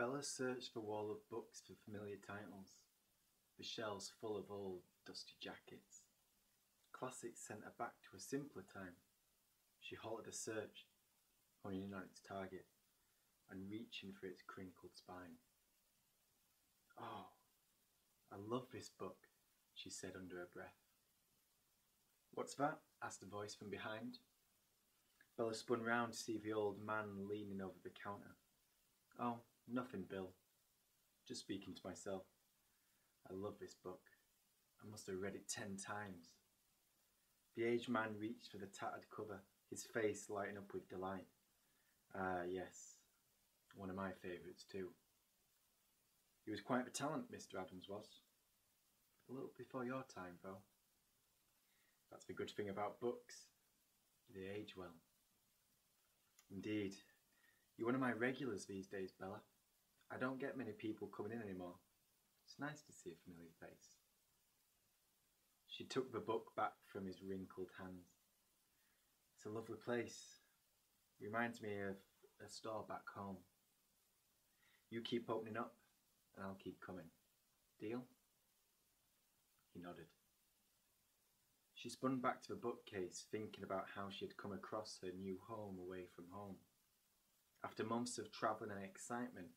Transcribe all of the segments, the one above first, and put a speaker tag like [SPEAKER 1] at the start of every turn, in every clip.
[SPEAKER 1] Bella searched the wall of books for familiar titles, the shelves full of old, dusty jackets. Classics sent her back to a simpler time. She halted a search, honing in on its target, and reaching for its crinkled spine. "Oh, I love this book," she said under her breath. "What's that?" asked a voice from behind. Bella spun round to see the old man leaning over the counter. "Oh, nothing, Bill. Just speaking to myself. I love this book. I must have read it 10 times. The aged man reached for the tattered cover, his face lighting up with delight. "Ah, yes. One of my favourites, too. He was quite a talent, Mr. Adams was. A little before your time, though. That's the good thing about books. They age well." "Indeed. You're one of my regulars these days, Bella. I don't get many people coming in anymore. It's nice to see a familiar face." She took the book back from his wrinkled hands. "It's a lovely place. Reminds me of a store back home. You keep opening up, and I'll keep coming. Deal?" He nodded. She spun back to the bookcase, thinking about how she had come across her new home away from home. After months of travelling and excitement,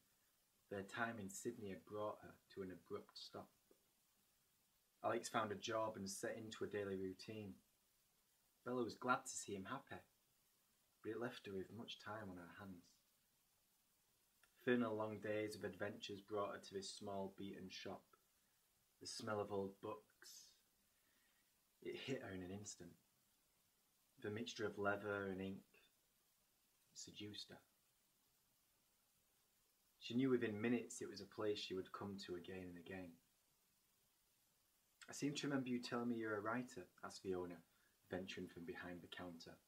[SPEAKER 1] their time in Sydney had brought her to an abrupt stop. Alex found a job and set into a daily routine. Bella was glad to see him happy, but it left her with much time on her hands. Thin and long days of adventures brought her to this small beaten shop. The smell of old books, it hit her in an instant. The mixture of leather and ink seduced her. She knew within minutes it was a place she would come to again and again. "I seem to remember you telling me you're a writer," asked the owner, venturing from behind the counter.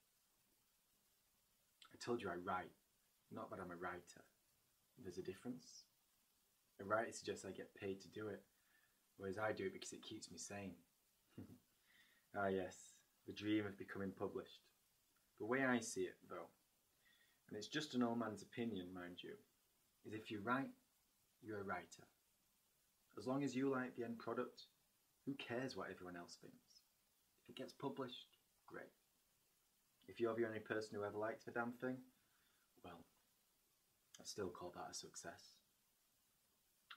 [SPEAKER 1] "I told you I write, not that I'm a writer. There's a difference. A writer suggests I get paid to do it, whereas I do it because it keeps me sane." "Ah yes, the dream of becoming published. The way I see it, though, and it's just an old man's opinion, mind you, is if you write, you're a writer. As long as you like the end product, who cares what everyone else thinks? If it gets published, great. If you're the only person who ever likes the damn thing, well, I still call that a success."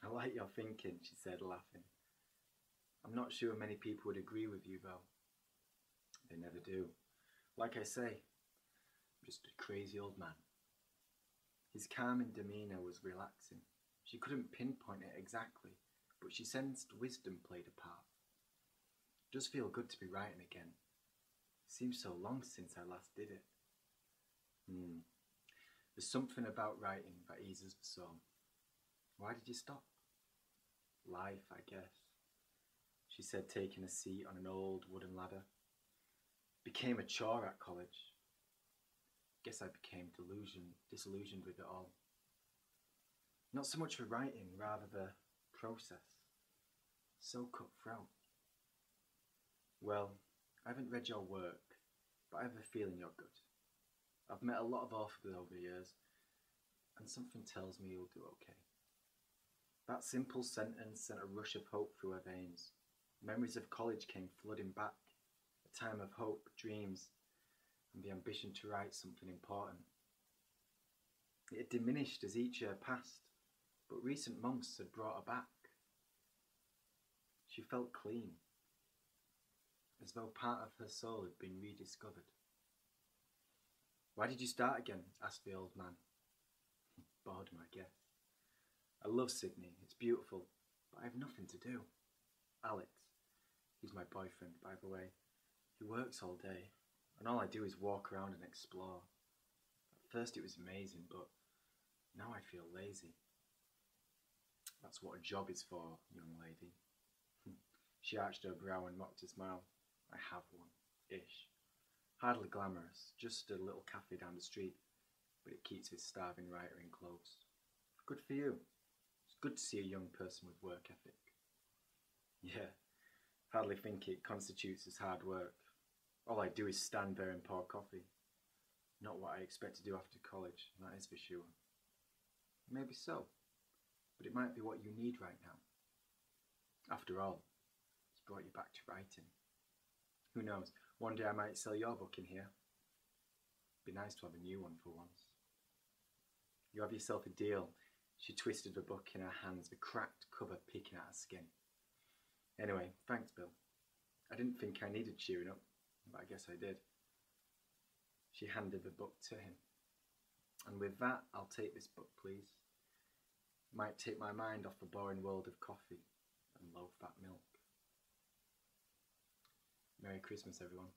[SPEAKER 1] "I like your thinking," she said, laughing. "I'm not sure many people would agree with you, though." "They never do. Like I say, I'm just a crazy old man." His calming demeanour was relaxing. She couldn't pinpoint it exactly, but she sensed wisdom played a part. "It does feel good to be writing again. It seems so long since I last did it." There's something about writing that eases the soul. Why did you stop?" "Life, I guess," she said, taking a seat on an old wooden ladder. "Became a chore at college. Guess I became disillusioned with it all. Not so much for writing, rather the process. So cutthroat." "Well, I haven't read your work, but I have a feeling you're good. I've met a lot of authors over the years, and something tells me you'll do okay." That simple sentence sent a rush of hope through her veins. Memories of college came flooding back, a time of hope, dreams, and the ambition to write something important. It had diminished as each year passed, but recent months had brought her back. She felt clean, as though part of her soul had been rediscovered. "Why did you start again?" asked the old man. "Boredom, I guess. I love Sydney, it's beautiful, but I have nothing to do. Alex, he's my boyfriend, by the way, he works all day, and all I do is walk around and explore. At first it was amazing, but now I feel lazy." "That's what a job is for, young lady." She arched her brow and mocked a smile. "I have one, ish. Hardly glamorous, just a little cafe down the street, but it keeps this starving writer in close. Good for you. It's good to see a young person with work ethic." "Yeah, hardly think it constitutes as hard work. All I do is stand there and pour coffee. Not what I expect to do after college, that is for sure." "Maybe so. but it might be what you need right now. After all, it's brought you back to writing. Who knows, one day I might sell your book in here. Be nice to have a new one for once. You have yourself a deal. She twisted the book in her hands, the cracked cover peeking at her skin. Anyway, thanks, Bill. I didn't think I needed cheering up, but I guess I did. She handed the book to him. And with that, I'll take this book, please. Might take my mind off the boring world of coffee and low-fat milk. Merry Christmas, everyone.